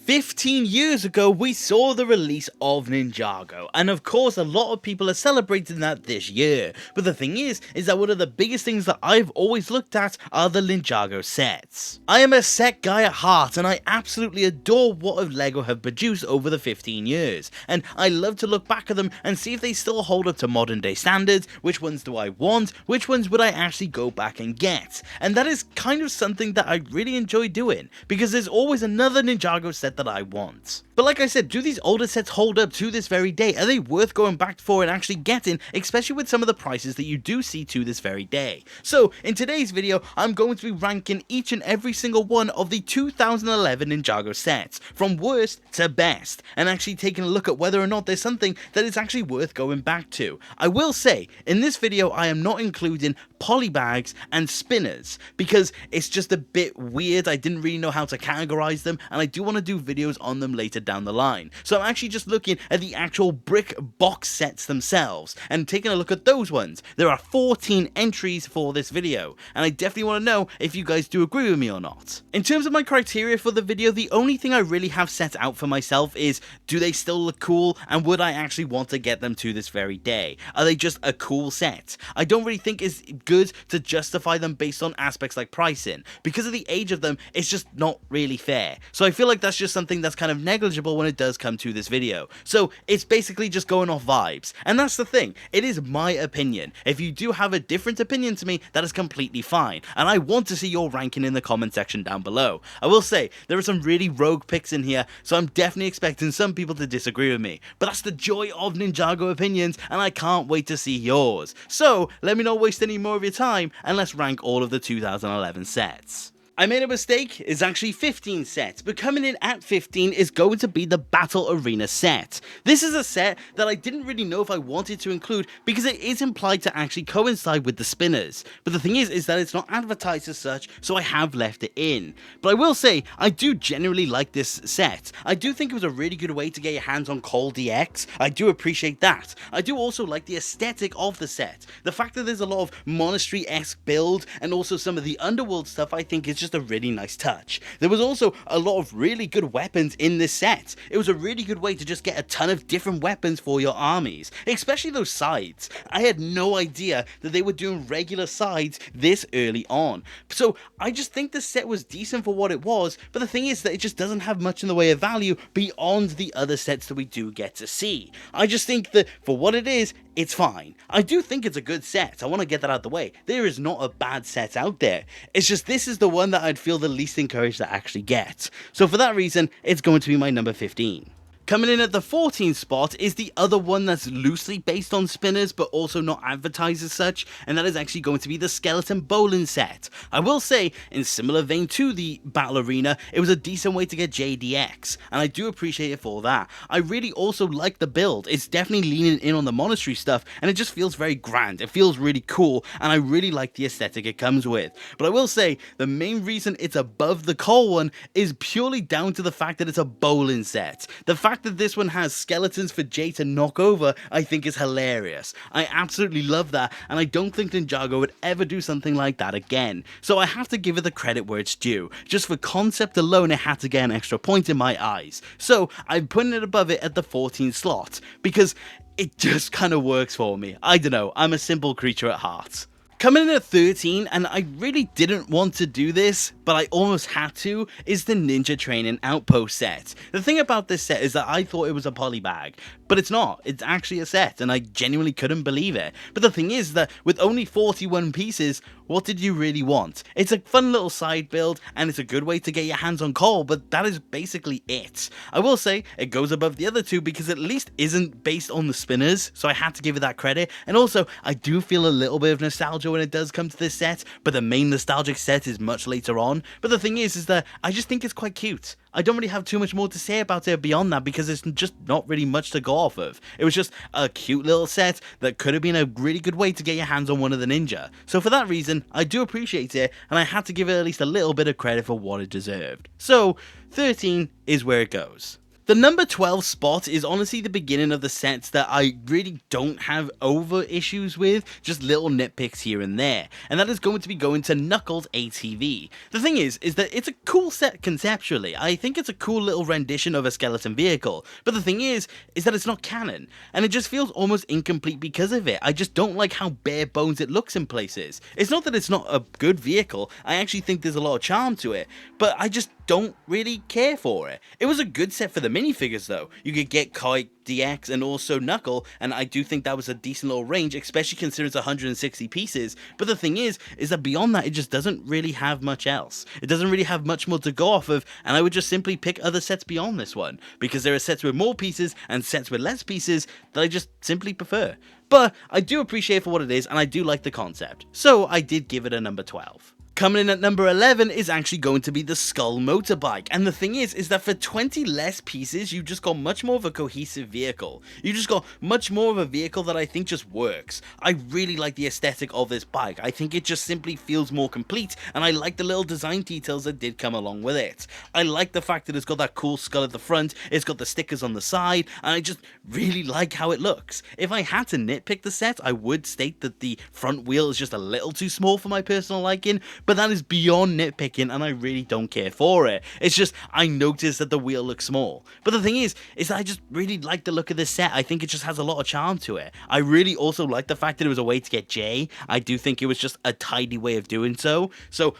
15 years ago, we saw the release of Ninjago, and of course a lot of people are celebrating that this year, but the thing is that one of the biggest things that I've always looked at are the Ninjago sets. I am a set guy at heart, and I absolutely adore what LEGO have produced over the 15 years, and I love to look back at them and see if they still hold up to modern day standards, which ones do I want, which ones would I actually go back and get, and that is kind of something that I really enjoy doing, because there's always another Ninjago set that I want. But like I said, do these older sets hold up to this very day? Are they worth going back for and actually getting, especially with some of the prices that you do see to this very day? So in today's video, I'm going to be ranking each and every single one of the 2011 Ninjago sets, from worst to best, and actually taking a look at whether or not there's something that is actually worth going back to. I will say, in this video, I am not including polybags and spinners, because it's just a bit weird. I didn't really know how to categorize them, and I do want to do videos on them later down the line. So I'm actually just looking at the actual brick box sets themselves and taking a look at those ones. There are 14 entries for this video, and I definitely want to know if you guys do agree with me or not. In terms of my criteria for the video, the only thing I really have set out for myself is, do they still look cool, and would I actually want to get them to this very day? Are they just a cool set? I don't really think it's good to justify them based on aspects like pricing. Because of the age of them, it's just not really fair. So I feel like that's just something that's kind of negligible when it does come to this video. So it's basically just going off vibes. And that's the thing, it is my opinion. If you do have a different opinion to me, that is completely fine. And I want to see your ranking in the comment section down below. I will say, there are some really rogue picks in here, so I'm definitely expecting some people to disagree with me. But that's the joy of Ninjago opinions, and I can't wait to see yours. So let me not waste any more of your time, and let's rank all of the 2011 sets. I made a mistake, it's actually 15 sets, but coming in at 15 is going to be the Battle Arena set. This is a set that I didn't really know if I wanted to include because it is implied to actually coincide with the spinners, but the thing is that it's not advertised as such, so I have left it in. But I will say, I do generally like this set. I do think it was a really good way to get your hands on Cole DX, I do appreciate that. I do also like the aesthetic of the set. The fact that there's a lot of monastery-esque build, and also some of the underworld stuff I think is just a really nice touch. There was also a lot of really good weapons in this set. It was a really good way to just get a ton of different weapons for your armies, especially those sides. I had no idea that they were doing regular sides this early on. So I just think the set was decent for what it was, but the thing is that it just doesn't have much in the way of value beyond the other sets that we do get to see. I just think that for what it is, it's fine. I do think it's a good set. I want to get that out of the way. There is not a bad set out there. It's just this is the one that I'd feel the least encouraged to actually get. So for that reason, it's going to be my number 15. Coming in at the 14th spot is the other one that's loosely based on spinners but also not advertised as such, and that is actually going to be the Skeleton Bowling set. I will say, in similar vein to the Battle Arena, it was a decent way to get JDX, and I do appreciate it for that. I really also like the build. It's definitely leaning in on the monastery stuff, and it just feels very grand. It feels really cool, and I really like the aesthetic it comes with. But I will say, the main reason it's above the Cole one is purely down to the fact that it's a bowling set. The fact that this one has skeletons for Jay to knock over, I think is hilarious. I absolutely love that, and I don't think Ninjago would ever do something like that again. So I have to give it the credit where it's due. Just for concept alone, it had to get an extra point in my eyes. So I'm putting it above it at the 14th slot, because it just kind of works for me. I don't know, I'm a simple creature at heart. Coming in at 13, and I really didn't want to do this, but I almost had to, is the Ninja Training Outpost set. The thing about this set is that I thought it was a polybag, but it's not. It's actually a set, and I genuinely couldn't believe it. But the thing is that with only 41 pieces, what did you really want? It's a fun little side build, and it's a good way to get your hands on Cole, but that is basically it. I will say, it goes above the other two because at least isn't based on the spinners, so I had to give it that credit. And also, I do feel a little bit of nostalgia when it does come to this set, but the main nostalgic set is much later on. But the thing is that I just think it's quite cute. I don't really have too much more to say about it beyond that because it's just not really much to go off of. It was just a cute little set that could have been a really good way to get your hands on one of the ninja. So for that reason, I do appreciate it, and I had to give it at least a little bit of credit for what it deserved. So 13 is where it goes. The number 12 spot is honestly the beginning of the sets that I really don't have over issues with, just little nitpicks here and there, and that is going to be going to Knuckles ATV. The thing is that it's a cool set conceptually. I think it's a cool little rendition of a skeleton vehicle, but the thing is that it's not canon, and it just feels almost incomplete because of it. I just don't like how bare bones it looks in places. It's not that it's not a good vehicle, I actually think there's a lot of charm to it, but I just don't really care for it. It was a good set for the minifigures though. You could get Kite, DX, and also Knuckle, and I do think that was a decent little range, especially considering it's 160 pieces. But the thing is that beyond that, it just doesn't really have much else. It doesn't really have much more to go off of, and I would just simply pick other sets beyond this one, because there are sets with more pieces and sets with less pieces that I just simply prefer. But I do appreciate it for what it is, and I do like the concept, so I did give it a number 12. Coming in at number 11 is actually going to be the Skull Motorbike, and the thing is that for 20 less pieces, you just got much more of a cohesive vehicle. You just got much more of a vehicle that I think just works. I really like the aesthetic of this bike. I think it just simply feels more complete, and I like the little design details that did come along with it. I like the fact that it's got that cool skull at the front, it's got the stickers on the side, and I just really like how it looks. If I had to nitpick the set, I would state that the front wheel is just a little too small for my personal liking, but that is beyond nitpicking, and I really don't care for it. It's just, I noticed that the wheel looks small. But the thing is that I just really like the look of this set. I think it just has a lot of charm to it. I really also like the fact that it was a way to get Jay. I do think it was just a tidy way of doing so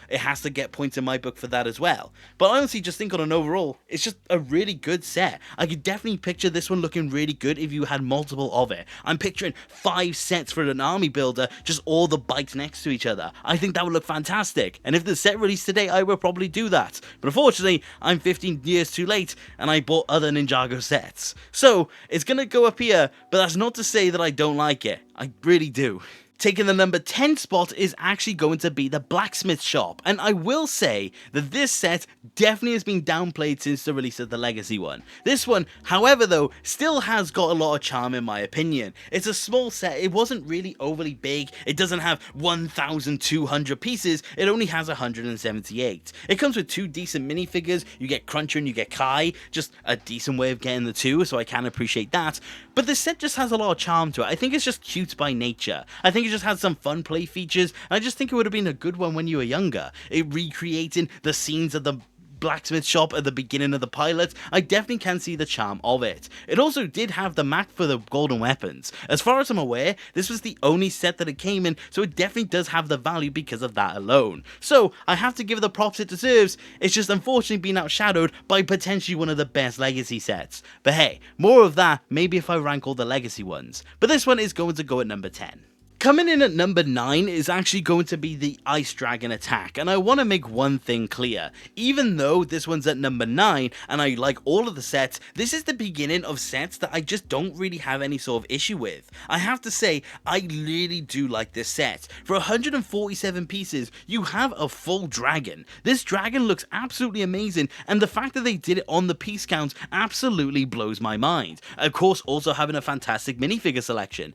it has to get points in my book for that as well. But I honestly just think on an overall, it's just a really good set. I could definitely picture this one looking really good if you had multiple of it. I'm picturing 5 sets for an army builder, just all the bikes next to each other. I think that would look fantastic. And if the set released today, I would probably do that. But unfortunately, I'm 15 years too late, and I bought other Ninjago sets. So, it's gonna go up here, but that's not to say that I don't like it. I really do. Taking the number 10 spot is actually going to be the Blacksmith Shop, and I will say that this set definitely has been downplayed since the release of the Legacy one. This one, however though, still has got a lot of charm in my opinion. It's a small set, it wasn't really overly big, it doesn't have 1,200 pieces, it only has 178. It comes with 2 decent minifigures, you get Cruncher and you get Kai, just a decent way of getting the 2, so I can appreciate that. But this set just has a lot of charm to it. I think it's just cute by nature. I think it just has some fun play features, and I just think it would have been a good one when you were younger. It recreating the scenes of the blacksmith shop at the beginning of the pilot, I definitely can see the charm of it. It also did have the map for the golden weapons. As far as I'm aware, this was the only set that it came in, so it definitely does have the value because of that alone. So I have to give it the props it deserves. It's just unfortunately been outshadowed by potentially one of the best legacy sets. But hey, more of that maybe if I rank all the legacy ones. But this one is going to go at number 10. Coming in at number 9 is actually going to be the Ice Dragon Attack, and I want to make one thing clear. Even though this one's at number 9, and I like all of the sets, this is the beginning of sets that I just don't really have any sort of issue with. I have to say, I really do like this set. For 147 pieces, you have a full dragon. This dragon looks absolutely amazing, and the fact that they did it on the piece count absolutely blows my mind. Of course, also having a fantastic minifigure selection.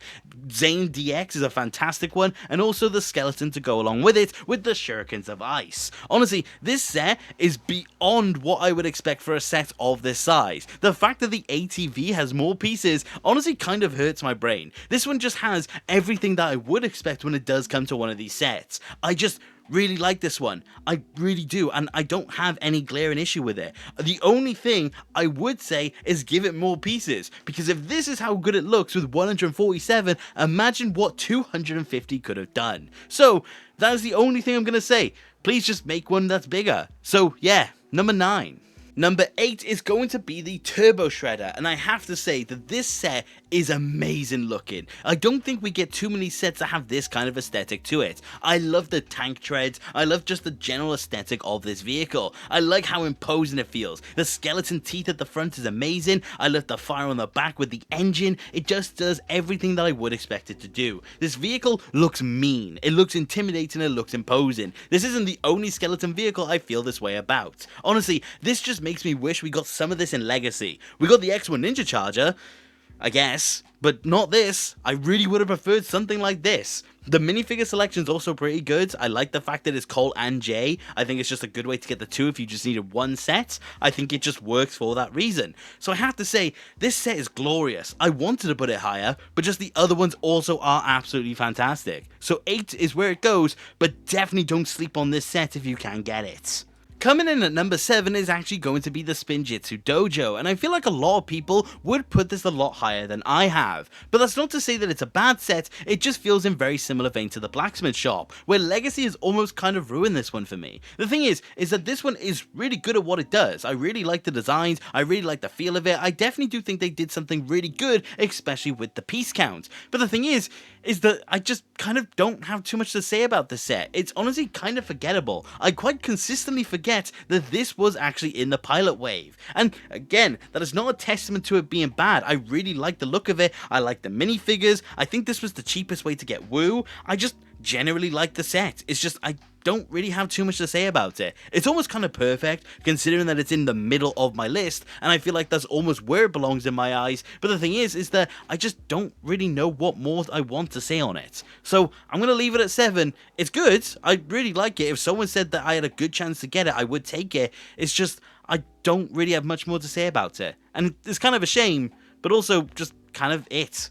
Zane DX is a fantastic one, and also the skeleton to go along with it, with the shurikens of ice. Honestly, this set is beyond what I would expect for a set of this size. The fact that the ATV has more pieces honestly kind of hurts my brain. This one just has everything that I would expect when it does come to one of these sets. I just really like this one. I really do, and I don't have any glaring issue with it. The only thing I would say is give it more pieces, because if this is how good it looks with 147, imagine what 250 could have done. So that is the only thing I'm gonna say. Please just make one that's bigger. So yeah, number 9. Number 8 is going to be the Turbo Shredder, and I have to say that this set is amazing looking. I don't think we get too many sets that have this kind of aesthetic to it. I love the tank treads, I love just the general aesthetic of this vehicle. I like how imposing it feels. The skeleton teeth at the front is amazing, I love the fire on the back with the engine. It just does everything that I would expect it to do. This vehicle looks mean, it looks intimidating, it looks imposing. This isn't the only skeleton vehicle I feel this way about. Honestly, this just makes me wish we got some of this in Legacy. We got the X1 Ninja Charger, I guess, but not this. I really would have preferred something like this. The minifigure selection is also pretty good. I like the fact that it's Cole and Jay. I think it's just a good way to get the two if you just needed one set. I think it just works for that reason. So I have to say, this set is glorious. I wanted to put it higher, but just the other ones also are absolutely fantastic. So 8 is where it goes, but definitely don't sleep on this set if you can get it. Coming in at number 7 is actually going to be the Spinjitzu Dojo, and I feel like a lot of people would put this a lot higher than I have. But that's not to say that it's a bad set, it just feels in very similar vein to the Blacksmith Shop, where Legacy has almost kind of ruined this one for me. The thing is that this one is really good at what it does. I really like the designs, I really like the feel of it, I definitely do think they did something really good, especially with the piece count. But the thing is that I just kind of don't have too much to say about this set. It's honestly kind of forgettable. I quite consistently forget that this was actually in the pilot wave. And again, that is not a testament to it being bad. I really like the look of it. I like the minifigures. I think this was the cheapest way to get Woo. I just generally like the set. It's just I don't really have too much to say about it. It's almost kind of perfect considering that it's in the middle of my list, and I feel like that's almost where it belongs in my eyes. But the thing is that I just don't really know what more I want to say on it. So I'm gonna leave it at 7. It's good. I really like it. If someone said that I had a good chance to get it, I would take it. It's just I don't really have much more to say about it, and it's kind of a shame, but also just kind of it.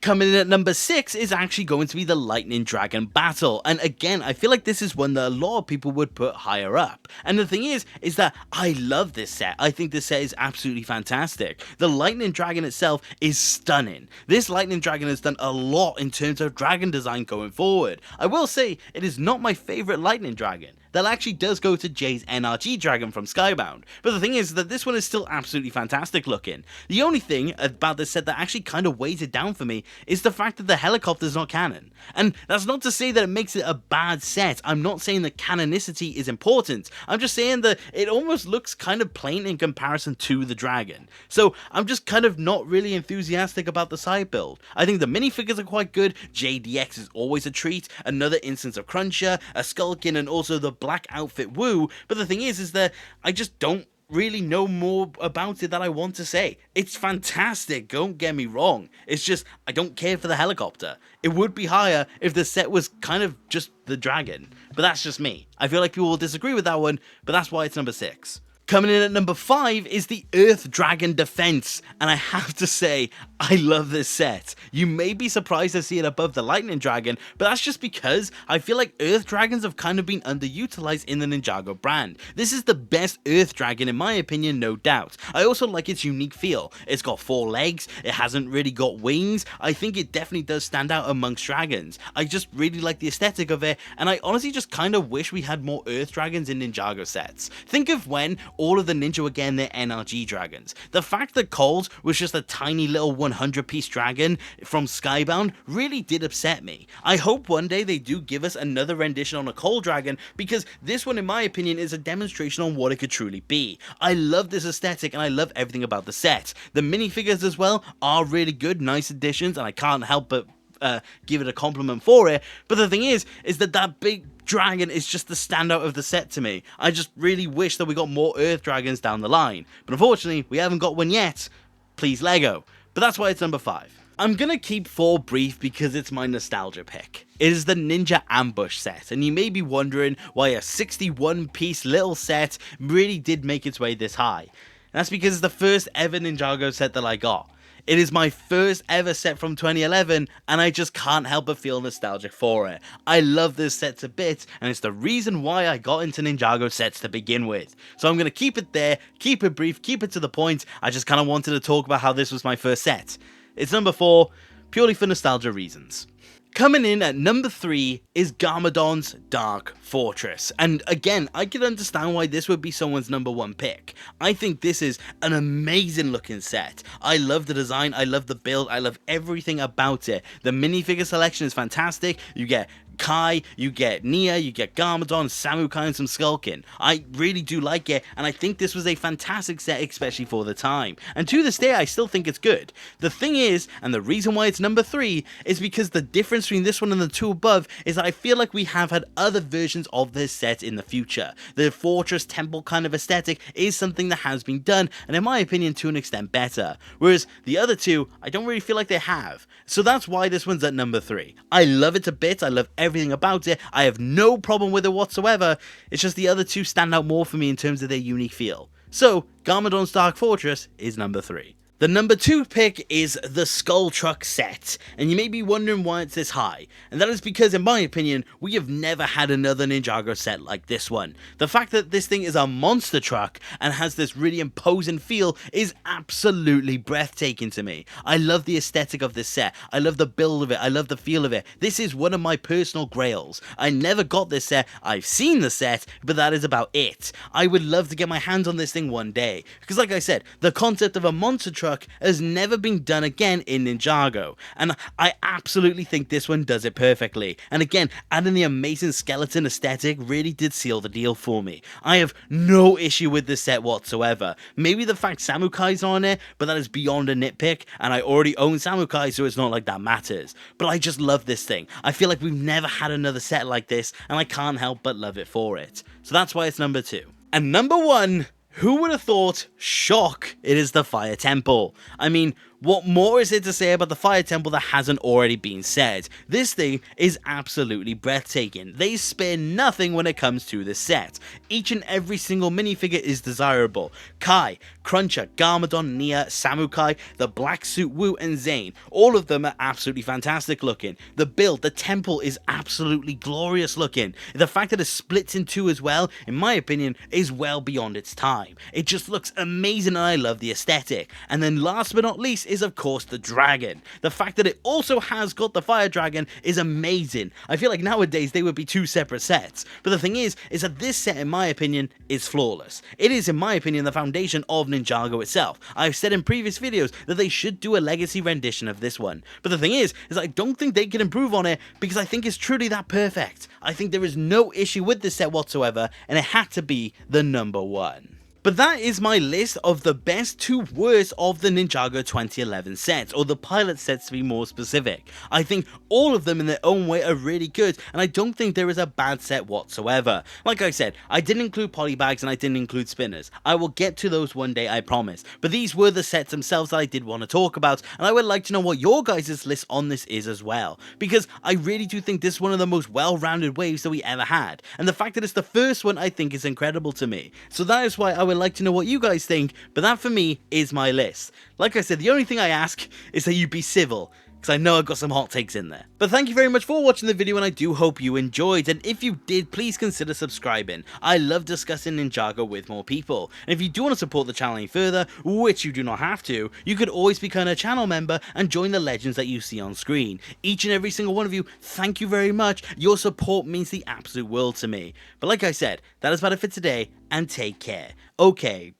Coming in at number 6 is actually going to be the Lightning Dragon Battle, and again, I feel like this is one that a lot of people would put higher up. And the thing is that I love this set. I think this set is absolutely fantastic. The Lightning Dragon itself is stunning. This Lightning Dragon has done a lot in terms of dragon design going forward. I will say, it is not my favorite Lightning Dragon. That actually does go to Jay's NRG Dragon from Skybound, but the thing is that this one is still absolutely fantastic looking. The only thing about this set that actually kind of weighs it down for me is the fact that the helicopter is not canon. And that's not to say that it makes it a bad set. I'm not saying that canonicity is important. I'm just saying that it almost looks kind of plain in comparison to the dragon. So I'm just kind of not really enthusiastic about the side build. I think the minifigures are quite good. JDX is always a treat. Another instance of Cruncher, a Skullkin, and also the black outfit Woo. But the thing is that I just don't really know more about it that I want to say. It's fantastic, don't get me wrong. It's just, I don't care for the helicopter. It would be higher if the set was kind of just the dragon. But that's just me. I feel like people will disagree with that one, but that's why it's number 6. Coming in at number 5 is the Earth Dragon Defense, and I have to say, I love this set. You may be surprised to see it above the Lightning Dragon, but that's just because I feel like Earth Dragons have kind of been underutilized in the Ninjago brand. This is the best Earth Dragon in my opinion, no doubt. I also like its unique feel. It's got 4 legs, it hasn't really got wings. I think it definitely does stand out amongst dragons. I just really like the aesthetic of it, and I honestly just kind of wish we had more Earth Dragons in Ninjago sets. Think of when all of the ninja were getting their NRG dragons. The fact that Cole's was just a tiny little 100-piece dragon from Skybound really did upset me. I hope one day they do give us another rendition on a Cole dragon, because this one in my opinion is a demonstration on what it could truly be. I love this aesthetic and I love everything about the set. The minifigures as well are really good, nice additions, and I can't help but give it a compliment for it. But the thing is that big dragon is just the standout of the set to me. I just really wish that we got more Earth Dragons down the line, but unfortunately we haven't got one yet. Please Lego. But that's why it's number 5. I'm gonna keep 4 brief because it's my nostalgia pick. It is the Ninja Ambush set, and you may be wondering why a 61-piece little set really did make its way this high. And that's because it's the first ever Ninjago set that I got. It is my first ever set from 2011, and I just can't help but feel nostalgic for it. I love this set to bits, and it's the reason why I got into Ninjago sets to begin with. So I'm going to keep it there, keep it brief, keep it to the point. I just kind of wanted to talk about how this was my first set. It's number 4, purely for nostalgia reasons. Coming in at number 3 is Garmadon's Dark Fortress, and again, I can understand why this would be someone's number 1 pick. I think this is an amazing looking set. I love the design, I love the build, I love everything about it. The minifigure selection is fantastic. You get Kai, you get Nia, you get Garmadon, Samukai, and some Skulkin. I really do like it, and I think this was a fantastic set, especially for the time. And to this day, I still think it's good. The thing is, and the reason why it's number 3, is because the difference between this one and the 2 above is that I feel like we have had other versions of this set in the future. The fortress temple kind of aesthetic is something that has been done, and in my opinion, to an extent better. Whereas the other 2, I don't really feel like they have. So that's why this one's at number 3. I love it a bit, I love everything about it, I have no problem with it whatsoever, it's just the other 2 stand out more for me in terms of their unique feel. So, Garmadon's Dark Fortress is number 3. The number 2 pick is the Skull Truck set, and you may be wondering why it's this high, and that is because, in my opinion, we have never had another Ninjago set like this one. The fact that this thing is a monster truck and has this really imposing feel is absolutely breathtaking to me. I love the aesthetic of this set, I love the build of it, I love the feel of it. This is one of my personal grails. I never got this set, I've seen the set, but that is about it. I would love to get my hands on this thing one day, because like I said, the concept of a monster truck has never been done again in Ninjago, and I absolutely think this one does it perfectly. And again, adding the amazing skeleton aesthetic really did seal the deal for me. I have no issue with this set whatsoever. Maybe the fact Samukai's on it, but that is beyond a nitpick, and I already own Samukai, so it's not like that matters. But I just love this thing. I feel like we've never had another set like this, and I can't help but love it for it. So that's why it's number 2. And number 1, who would have thought? Shock, it is the Fire Temple. I mean, what more is there to say about the Fire Temple that hasn't already been said? This thing is absolutely breathtaking. They spare nothing when it comes to this set. Each and every single minifigure is desirable. Kai, Cruncher, Garmadon, Nia, Samukai, the Black Suit Wu, and Zane. All of them are absolutely fantastic looking. The build, the temple is absolutely glorious looking. The fact that it splits in 2 as well, in my opinion, is well beyond its time. It just looks amazing and I love the aesthetic. And then last but not least is of course the dragon. The fact that it also has got the fire dragon is amazing. I feel like nowadays they would be 2 separate sets. But the thing is that this set in my opinion is flawless. It is in my opinion the foundation of Ninjago itself. I've said in previous videos that they should do a legacy rendition of this one. But the thing is I don't think they can improve on it because I think it's truly that perfect. I think there is no issue with this set whatsoever and it had to be the number 1. But that is my list of the best to worst of the Ninjago 2011 sets, or the pilot sets to be more specific. I think all of them in their own way are really good, and I don't think there is a bad set whatsoever. Like I said, I didn't include polybags and I didn't include spinners. I will get to those one day, I promise. But these were the sets themselves that I did want to talk about, and I would like to know what your guys' list on this is as well. Because I really do think this is one of the most well-rounded waves that we ever had, and the fact that it's the first one I think is incredible to me. So that is why I would like to know what you guys think, but that for me is my list. Like I said, the only thing I ask is that you be civil, because I know I've got some hot takes in there. But thank you very much for watching the video, and I do hope you enjoyed, and if you did, please consider subscribing. I love discussing Ninjago with more people, and if you do want to support the channel any further, which you do not have to, you could always become a channel member and join the legends that you see on screen. Each and every single one of you, thank you very much. Your support means the absolute world to me. But like I said, that is about it for today, and take care. Okay,